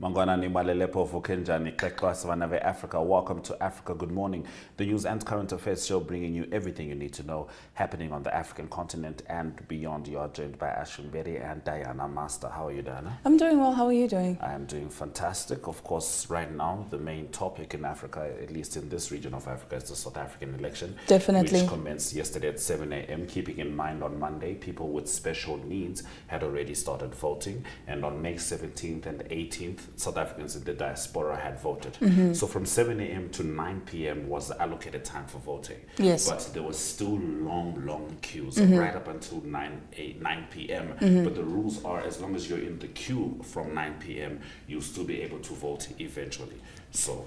Mangwana ni malelepo vukenjani klekwa Savannah Africa. Welcome to Africa Good Morning, the news and current affairs show bringing you everything you need to know happening on the African continent and beyond. You are joined by Ashwimberi and Diana Master. How are you, Diana? I'm doing well. How are you doing? I am doing fantastic. Of course, right now, the main topic in Africa, at least in this region of Africa, is the South African election. Definitely. Which commenced yesterday at 7 a.m. Keeping in mind on Monday, people with special needs had already started voting. And on May 17th and 18th, South Africans in the diaspora had voted. So from 7 a.m. to 9 p.m. was the allocated time for voting. Yes. But there was still long queues right up until 9 p.m. But the rules are, as long as you're in the queue from 9 p.m., you'll still be able to vote eventually. So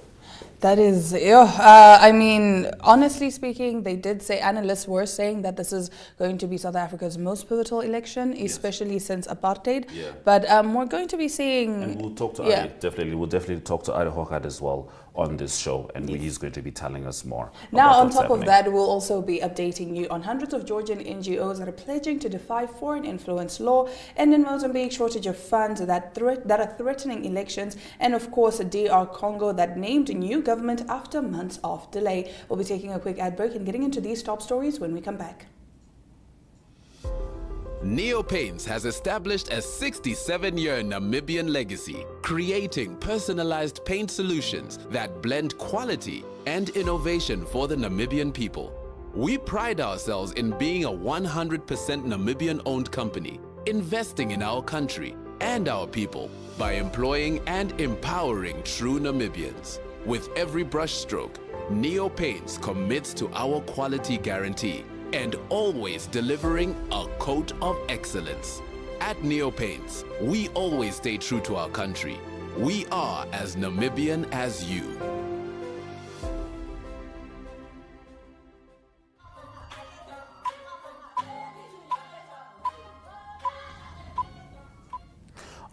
that is, I mean, honestly speaking, they did say, analysts were saying that this is going to be South Africa's most pivotal election, especially since apartheid. Yeah. But we're going to be seeing... And we'll talk to Arrie, definitely. We'll definitely talk to Arrie Hougaard as well on this show, and he's going to be telling us more. Now, on top of that, we'll also be updating you on hundreds of Georgian NGOs that are pledging to defy foreign influence law, and in Mozambique, shortage of funds that are threatening elections, and of course, DR Congo that named a new government after months of delay. We'll be taking a quick ad break and getting into these top stories when we come back. Neo Paints has established a 67-year Namibian legacy, creating personalized paint solutions that blend quality and innovation for the Namibian people. We pride ourselves in being a 100% Namibian-owned company, investing in our country and our people by employing and empowering true Namibians. With every brushstroke, Neo Paints commits to our quality guarantee and always delivering a coat of excellence. At Neo Paints, we always stay true to our country. We are as Namibian as you.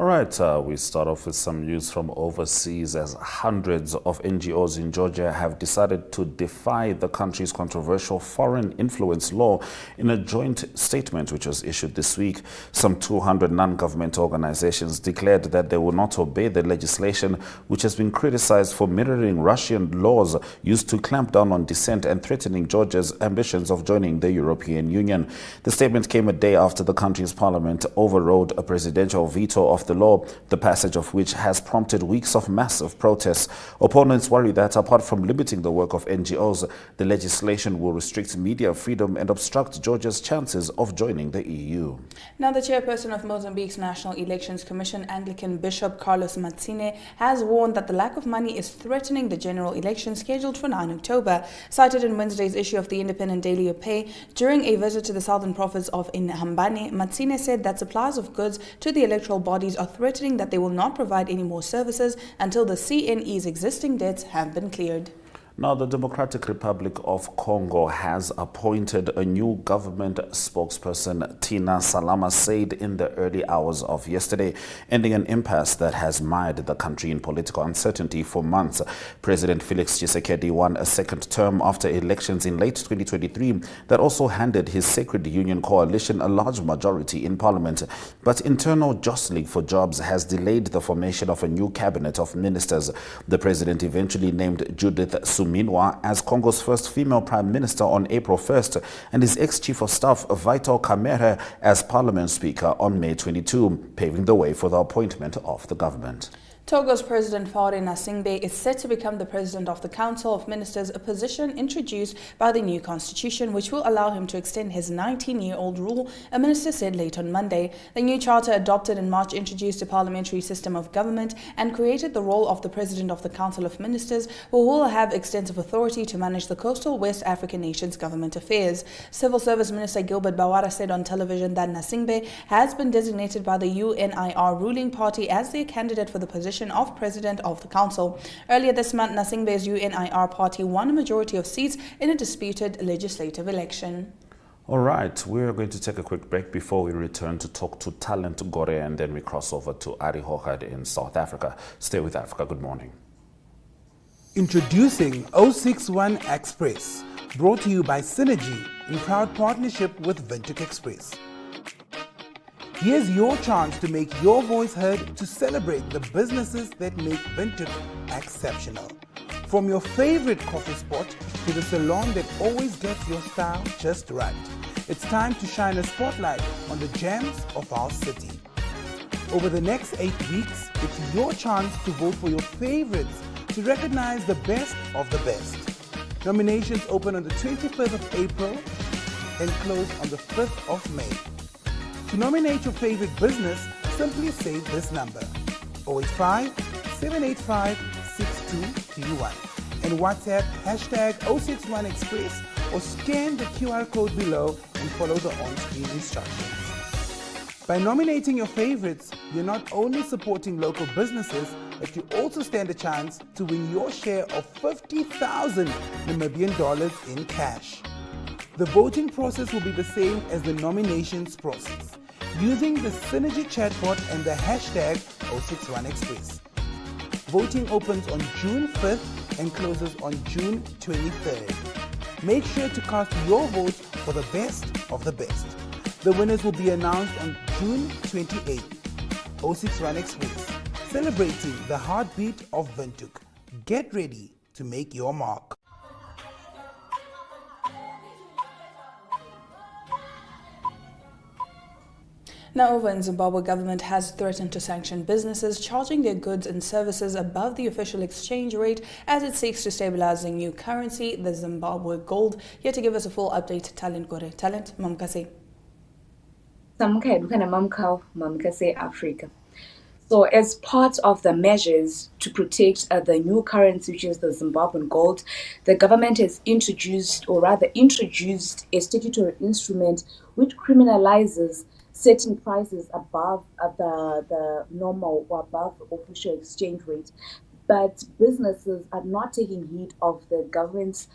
All right, we start off with some news from overseas as hundreds of NGOs in Georgia have decided to defy the country's controversial foreign influence law in a joint statement which was issued this week. Some 200 non-government organizations declared that they will not obey the legislation which has been criticized for mirroring Russian laws used to clamp down on dissent and threatening Georgia's ambitions of joining the European Union. The statement came a day after the country's parliament overrode a presidential veto of the law, the passage of which has prompted weeks of massive protests. Opponents worry that apart from limiting the work of NGOs, the legislation will restrict media freedom and obstruct Georgia's chances of joining the EU. Now, the chairperson of Mozambique's National Elections Commission, Anglican Bishop Carlos Matsine, has warned that the lack of money is threatening the general election scheduled for 9 October. Cited in Wednesday's issue of the independent daily Opay, during a visit to the southern province of Inhambane, Matsine said that supplies of goods to the electoral bodies are threatening that they will not provide any more services until the CNE's existing debts have been cleared. Now, the Democratic Republic of Congo has appointed a new government spokesperson, Tina Salama said in the early hours of yesterday, ending an impasse that has mired the country in political uncertainty for months. President Felix Tshisekedi won a second term after elections in late 2023 that also handed his Sacred Union coalition a large majority in parliament. But internal jostling for jobs has delayed the formation of a new cabinet of ministers. The president eventually named Judith Suminwa as Congo's first female prime minister on April 1st and his ex-chief of staff Vital Kamerhe as parliament speaker on May 22, paving the way for the appointment of the government. Togo's President Faure Gnassingbé is set to become the President of the Council of Ministers, a position introduced by the new constitution, which will allow him to extend his 19-year-old rule, a minister said late on Monday. The new charter adopted in March introduced a parliamentary system of government and created the role of the President of the Council of Ministers, who will have extensive authority to manage the coastal West African nation's government affairs. Civil Service Minister Gilbert Bawara said on television that Gnassingbé has been designated by the UNIR ruling party as their candidate for the position of President of the Council. Earlier this month, Gnassingbé's UNIR party won a majority of seats in a disputed legislative election. All right, we're going to take a quick break before we return to talk to talent Gore, and then we cross over to Arrie Hougaard in South Africa. Stay with Africa. Good morning. Introducing 061 Express, brought to you by Synergy in proud partnership with Vintic Express. Here's your chance to make your voice heard to celebrate the businesses that make Windhoek exceptional. From your favorite coffee spot to the salon that always gets your style just right. It's time to shine a spotlight on the gems of our city. Over the next 8 weeks, it's your chance to vote for your favorites to recognize the best of the best. Nominations open on the 25th of April and close on the 5th of May. To nominate your favorite business, simply save this number 085 785 6231 and WhatsApp hashtag 061Express or scan the QR code below and follow the on-screen instructions. By nominating your favorites, you're not only supporting local businesses, but you also stand a chance to win your share of 50,000 Namibian dollars in cash. The voting process will be the same as the nominations process, using the Synergy chatbot and the hashtag 061Express. Voting opens on June 5th and closes on June 23rd. Make sure to cast your vote for the best of the best. The winners will be announced on June 28th. 061Express, celebrating the heartbeat of Windhoek. Get ready to make your mark. Now over in Zimbabwe, government has threatened to sanction businesses charging their goods and services above the official exchange rate as it seeks to stabilize the new currency, the Zimbabwe gold. Here to give us a full update, Talent Gore. Talent, Mamkasi. Mamkase Africa. So as part of the measures to protect the new currency, which is the Zimbabwean gold, the government has introduced a statutory instrument which criminalizes setting prices above the normal or above the official exchange rate. But businesses are not taking heed of the government's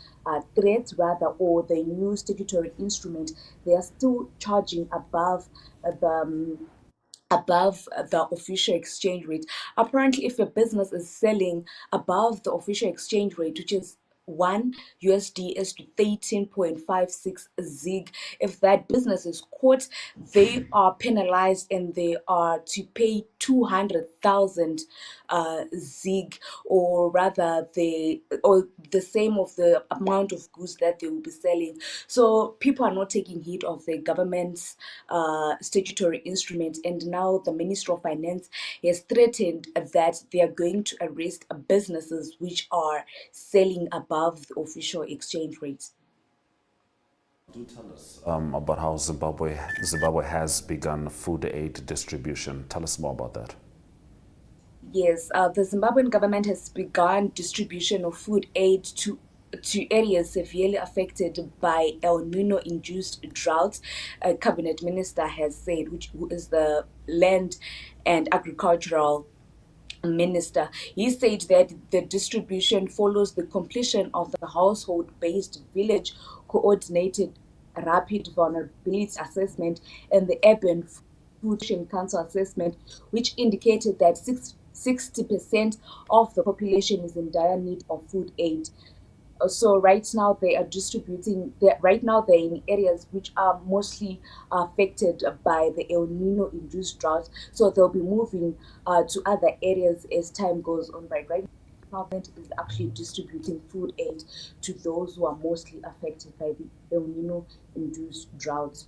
threats, or the new statutory instrument. They are still charging above the official exchange rate. Apparently, if a business is selling above the official exchange rate, which is $1 is to 13.56 ZiG. If that business is caught, they are penalized and they are to pay 200,000 ZiG, or the same of the amount of goods that they will be selling. So people are not taking heed of the government's statutory instrument, and now the Minister of Finance has threatened that they are going to arrest businesses which are selling above the official exchange rates. Do tell us about how Zimbabwe has begun food aid distribution. Tell us more about that. Yes, the Zimbabwean government has begun distribution of food aid to areas severely affected by El Nino-induced drought. A cabinet minister has said, who is the Land and Agricultural Minister. He said that the distribution follows the completion of the household-based village coordinated rapid vulnerability assessment and the urban food council assessment, which indicated that 60% of the population is in dire need of food aid. So right now they are distributing. Right now they're in areas which are mostly affected by the El Nino-induced drought. So they'll be moving to other areas as time goes on. Right now, the government is actually distributing food aid to those who are mostly affected by the El Nino-induced drought.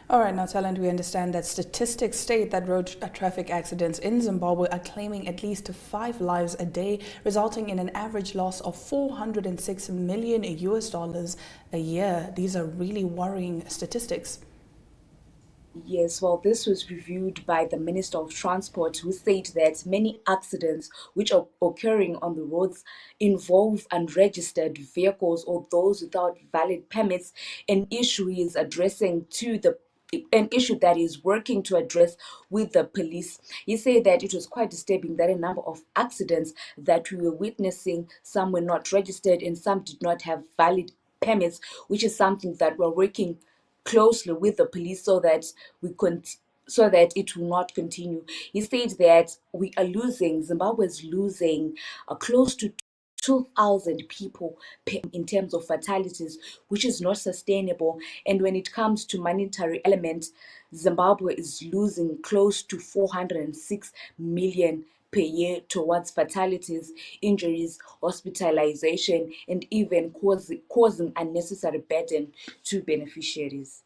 All right, now, Talent, we understand that statistics state that road traffic accidents in Zimbabwe are claiming at least 5 lives a day, resulting in an average loss of $406 million a year. These are really worrying statistics. Yes, well, this was reviewed by the Minister of Transport, who said that many accidents which are occurring on the roads involve unregistered vehicles or those without valid permits, an issue that is working to address with the police. He said that it was quite disturbing that a number of accidents that we were witnessing, some were not registered and some did not have valid permits, which is something that we're working closely with the police so that it will not continue. He said that Zimbabwe is losing close to 2,000 people in terms of fatalities, which is not sustainable. And when it comes to monetary element, Zimbabwe is losing close to 406 million per year towards fatalities, injuries, hospitalization, and even causing unnecessary burden to beneficiaries.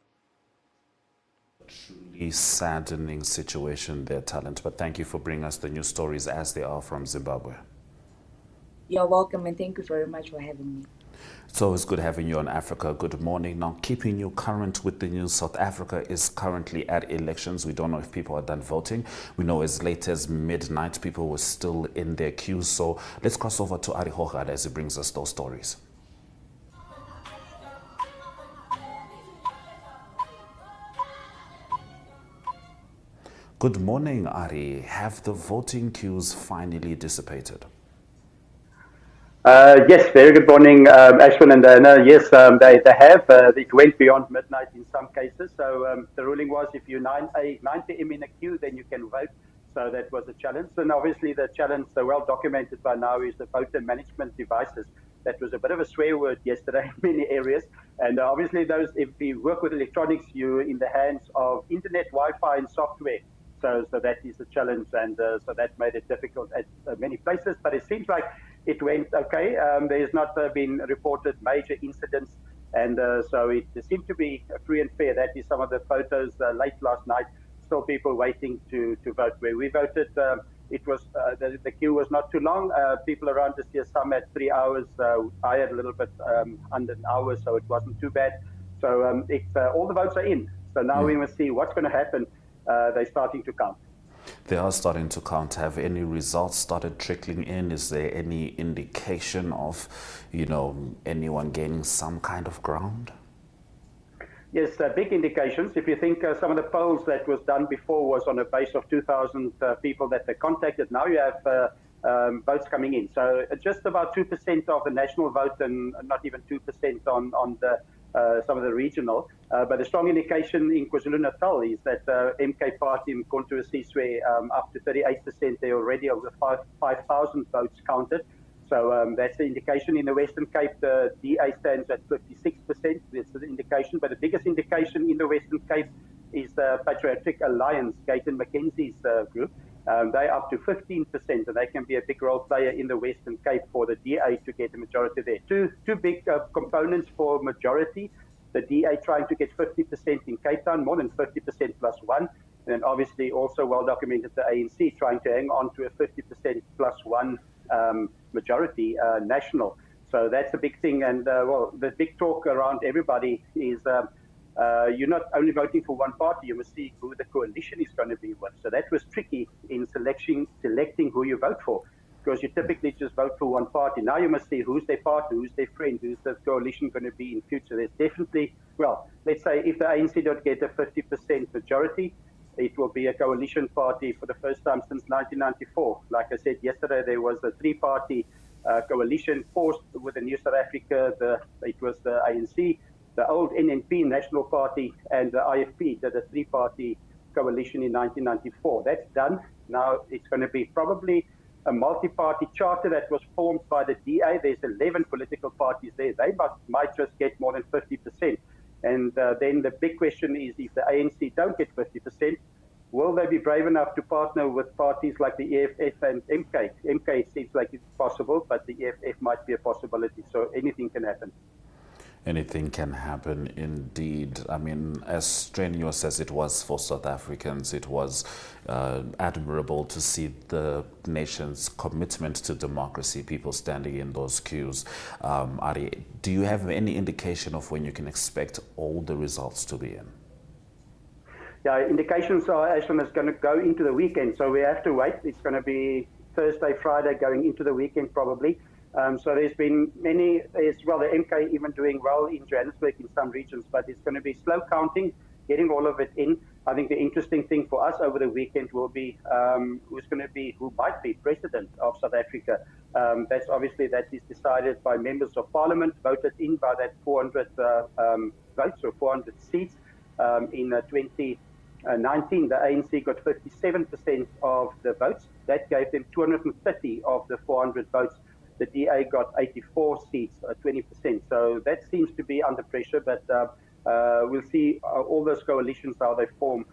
Truly saddening situation there, Talent. But thank you for bringing us the news stories as they are from Zimbabwe. You're welcome, and thank you very much for having me. It's always good having you on Africa. Good morning. Now, keeping you current with the news, South Africa is currently at elections. We don't know if people are done voting. We know as late as midnight, people were still in their queues. So let's cross over to Arrie Hougaard as he brings us those stories. Good morning, Arrie. Have the voting queues finally dissipated? Yes, very good morning, Ashwin and Diana. Yes, they have. It went beyond midnight in some cases. So the ruling was if you're 9 p.m. in a queue, then you can vote. So that was a challenge. And obviously the challenge, so well documented by now, is the voter management devices. That was a bit of a swear word yesterday in many areas. And obviously those, if you work with electronics, you're in the hands of internet, Wi-Fi and software. So that is a challenge, and so that made it difficult at many places. But it seems like it went okay. There's not been reported major incidents, and so it seemed to be free and fair. That is some of the photos late last night. Still people waiting to vote. Where we voted, it was the queue was not too long. People around us here, some had 3 hours. I had a little bit under an hour, so it wasn't too bad. So all the votes are in. So now we must see what's going to happen. They're starting to count. They are starting to count. Have any results started trickling in? Is there any indication of, anyone gaining some kind of ground? Yes, big indications. If you think some of the polls that was done before was on a base of 2,000 people that they contacted, now you have votes coming in. So just about 2% of the national vote and not even 2% on the some of the regional. But a strong indication in KwaZulu-Natal is that MK Party in Mkhonto Sizwe up to 38%. They already over 5,000 votes counted. So that's the indication. In the Western Cape, the DA stands at 56%. That's the indication. But the biggest indication in the Western Cape is the Patriotic Alliance, Gayton McKenzie's group. They're up to 15%, and they can be a big role player in the Western Cape for the DA to get a majority there. Two big components for majority. The DA trying to get 50% in Cape Town, more than 50% plus one. And then obviously also well documented the ANC trying to hang on to a 50% plus one majority national. So that's a big thing. And well, the big talk around everybody is you're not only voting for one party, you must see who the coalition is going to be with. So that was tricky in selecting who you vote for, because you typically just vote for one party. Now you must see who's their partner, who's their friend, who's the coalition going to be in future. There's definitely, well, let's say if the ANC don't get a 50% majority, it will be a coalition party for the first time since 1994. Like I said yesterday, there was a three-party coalition forced with the New South Africa. It was the ANC, the old NNP, National Party, and the IFP did a three-party coalition in 1994. That's done. Now it's going to be probably a multi-party charter that was formed by the DA. There's 11 political parties there. They might just get more than 50%. And then the big question is, if the ANC don't get 50%, will they be brave enough to partner with parties like the EFF and MK? MK seems like it's possible, but the EFF might be a possibility. So anything can happen. Anything can happen indeed. I mean, as strenuous as it was for South Africans, it was admirable to see the nation's commitment to democracy, people standing in those queues. Arrie, do you have any indication of when you can expect all the results to be in? Yeah, indications are Ashton is going to go into the weekend, so we have to wait. It's going to be Thursday, Friday, going into the weekend probably. So there's been many, the MK even doing well in Johannesburg in some regions, but it's going to be slow counting, getting all of it in. I think the interesting thing for us over the weekend will be who might be president of South Africa. That's obviously, that is decided by members of parliament, voted in by that 400 votes or 400 seats. In 2019, the ANC got 57% of the votes. That gave them 230 of the 400 votes. the DA got 84 seats, 20%. So that seems to be under pressure, but we'll see all those coalitions, how they form.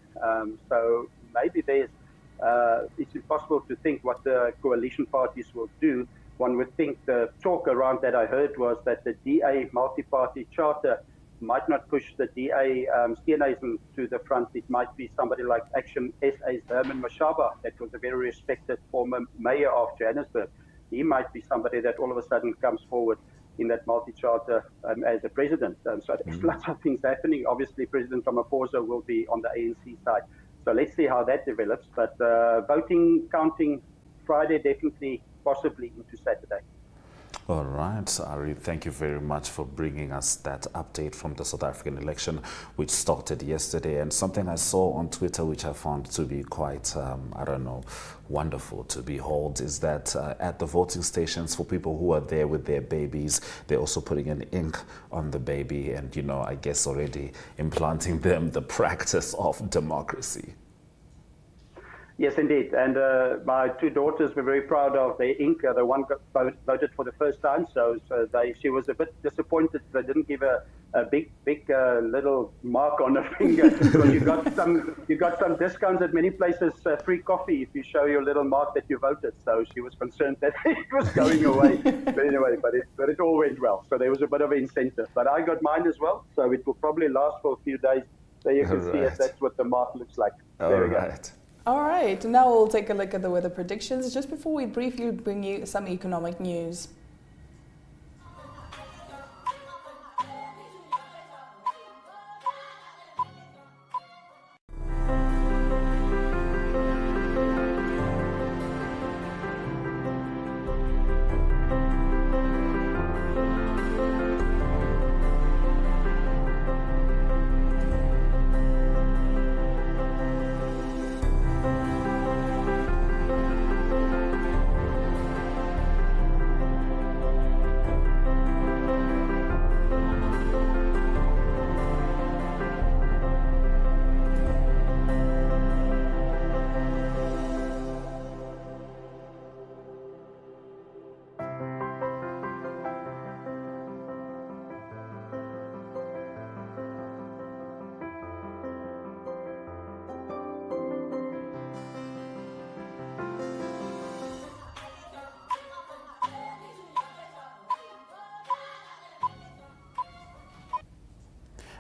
So maybe it's impossible to think what the coalition parties will do. One would think the talk around that I heard was that the DA multi-party charter might not push the DA CNAs to the front. It might be somebody like Action SA's Herman Mashaba, that was a very respected former mayor of Johannesburg. He might be somebody that all of a sudden comes forward in that multi-charter as a president. So there's lots of things happening. Obviously, President Ramaphosa will be on the ANC side. So let's see how that develops. But voting, counting Friday, definitely, possibly into Saturday. All right, Arrie, thank you very much for bringing us that update from the South African election, which started yesterday. And something I saw on Twitter, which I found to be quite, wonderful to behold, is that at the voting stations, for people who are there with their babies, they're also putting an ink on the baby and, I guess already implanting them the practice of democracy. Yes, indeed. And my two daughters were very proud of their ink. The one voted for the first time, so she was a bit disappointed they didn't give a big little mark on her finger. So you got some discounts at many places, free coffee if you show your little mark that you voted. So she was concerned that it was going away. But anyway, but it all went well. So there was a bit of an incentive. But I got mine as well, so it will probably last for a few days. There you can see it. That's what the mark looks like. There we go. All right, now we'll take a look at the weather predictions just before we briefly bring you some economic news.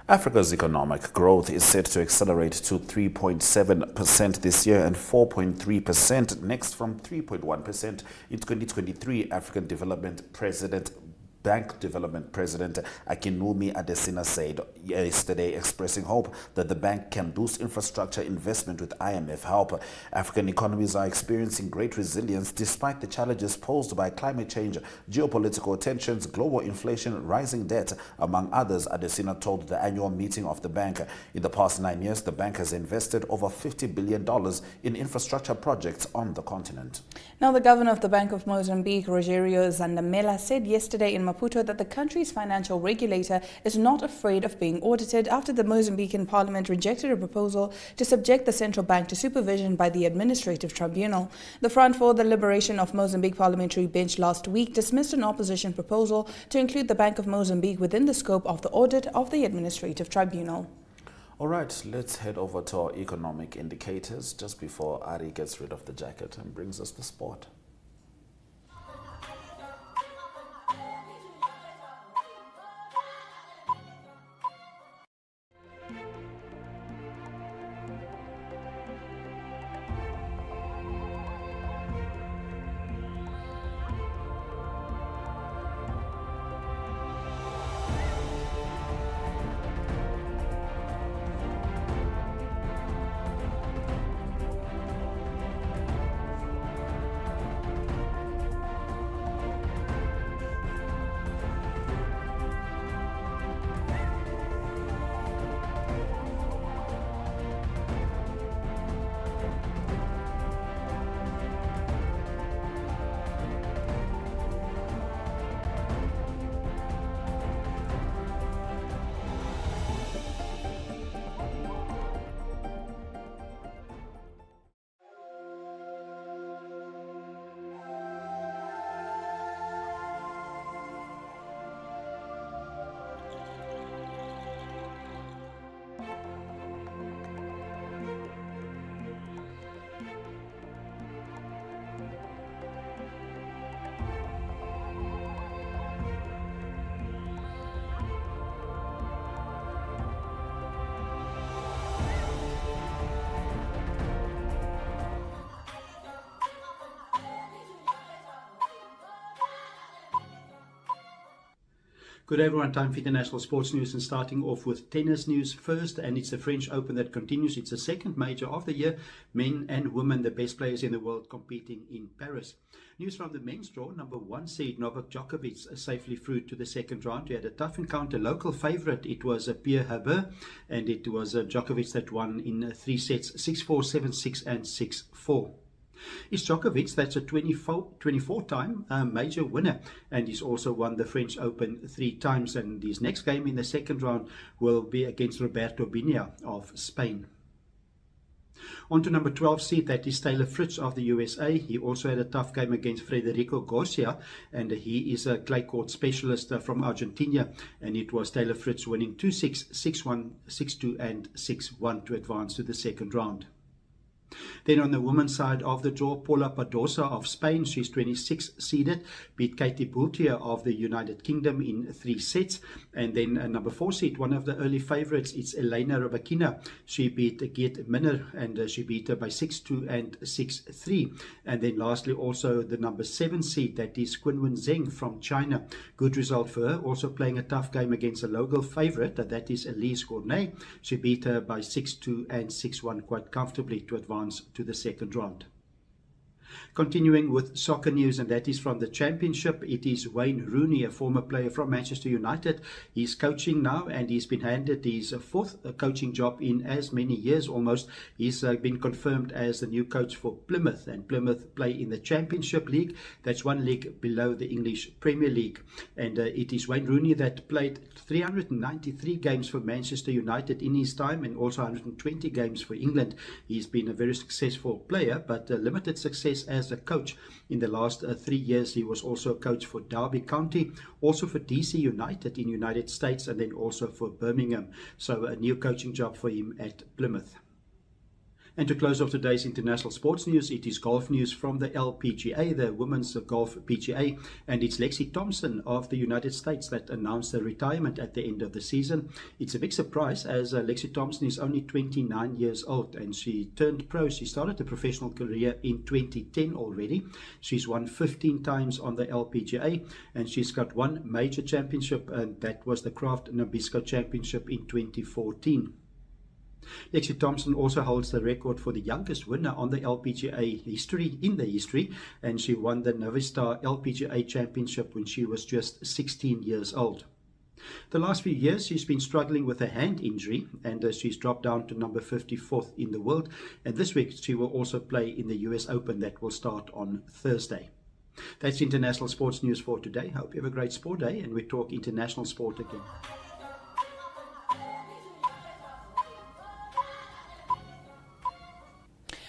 Africa's economic growth is set to accelerate to 3.7% this year and 4.3% next, from 3.1% in 2023. African Bank Development President Akinwumi Adesina said yesterday, expressing hope that the bank can boost infrastructure investment with IMF help. African economies are experiencing great resilience despite the challenges posed by climate change, geopolitical tensions, global inflation, rising debt, among others, Adesina told the annual meeting of the bank. In the past 9 years, the bank has invested over $50 billion in infrastructure projects on the continent. Now, the governor of the Bank of Mozambique, Rogério Zandamela, said yesterday in Maputo that the country's financial regulator is not afraid of being audited after the Mozambican parliament rejected a proposal to subject the central bank to supervision by the administrative tribunal. The Front for the Liberation of Mozambique parliamentary bench last week dismissed an opposition proposal to include the Bank of Mozambique within the scope of the audit of the administrative tribunal. All right, let's head over to our economic indicators just before Arrie gets rid of the jacket and brings us the sport. Good day everyone, time for international sports news, and starting off with tennis news first, and it's the French Open that continues. It's the second major of the year. Men and women, the best players in the world, competing in Paris. News from the men's draw, number 1 seed Novak Djokovic safely through to the second round. He had a tough encounter, local favourite. It was Pierre Herbert, and it was Djokovic that won in 3 sets, 6-4, 7-6 and 6-4. It's Djokovic that's a 24-time major winner, and he's also won the French Open 3 times, and his next game in the second round will be against Roberto Baena of Spain. On to number 12 seed, that is Taylor Fritz of the USA. He also had a tough game against Federico Garcia, and he is a clay court specialist from Argentina, and it was Taylor Fritz winning 2-6, 6-1, 6-2 and 6-1 to advance to the second round. Then on the women's side of the draw, Paula Badosa of Spain, she's 26 seeded, beat Katie Boultier of the United Kingdom in 3 sets. And then number 4 seed, one of the early favourites, it's Elena Rybakina. She beat Geert Minner, and she beat her by 6-2 and 6-3. And then lastly also the number 7 seed, that is Qinwen Zheng from China. Good result for her, also playing a tough game against a local favourite, that is Elise Gournay. She beat her by 6-2 and 6-1 quite comfortably to advance to the second round. Continuing with soccer news, and that is from the Championship. It is Wayne Rooney, a former player from Manchester United. He's coaching now, and he's been handed his 4th coaching job in as many years almost. He's been confirmed as the new coach for Plymouth, and Plymouth play in the Championship League. That's 1 league below the English Premier League. And it is Wayne Rooney that played 393 games for Manchester United in his time, and also 120 games for England. He's been a very successful player, but limited success as a coach. In the last 3 years, he was also a coach for Derby County, also for DC United in United States, and then also for Birmingham. So a new coaching job for him at Plymouth. And to close off today's international sports news, it is golf news from the LPGA, the Women's Golf PGA, and it's Lexi Thompson of the United States that announced her retirement at the end of the season. It's a big surprise, as Lexi Thompson is only 29 years old, and she turned pro. She started a professional career in 2010 already. She's won 15 times on the LPGA, and she's got 1 major championship, and that was the Kraft Nabisco Championship in 2014. Lexi Thompson also holds the record for the youngest winner on the LPGA history, and she won the Navistar LPGA Championship when she was just 16 years old. The last few years she's been struggling with a hand injury, and she's dropped down to number 54th in the world, and this week she will also play in the US Open that will start on Thursday. That's international sports news for today. Hope you have a great sport day, and we talk international sport again.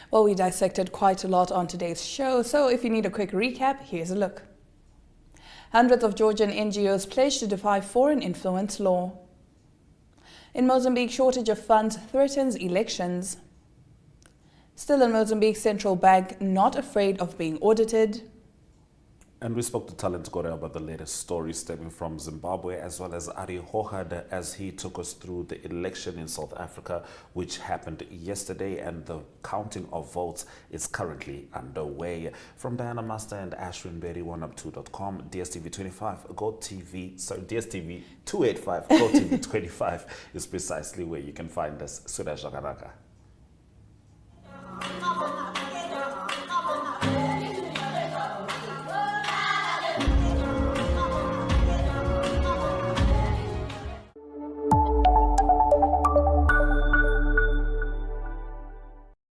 Well, we dissected quite a lot on today's show, so if you need a quick recap, here's a look. Hundreds of Georgian NGOs pledged to defy foreign influence law. In Mozambique, shortage of funds threatens elections. Still in Mozambique, central bank not afraid of being audited. And we spoke to talent Gore about the latest story stemming from Zimbabwe, as well as Arrie Hougaard as he took us through the election in South Africa, which happened yesterday, and the counting of votes is currently underway. From Diana Master and Ashwin Berry, 1up2.com, DSTV 25, DSTV 285, GoTV 25 is precisely where you can find us. Suraj Jagaraka.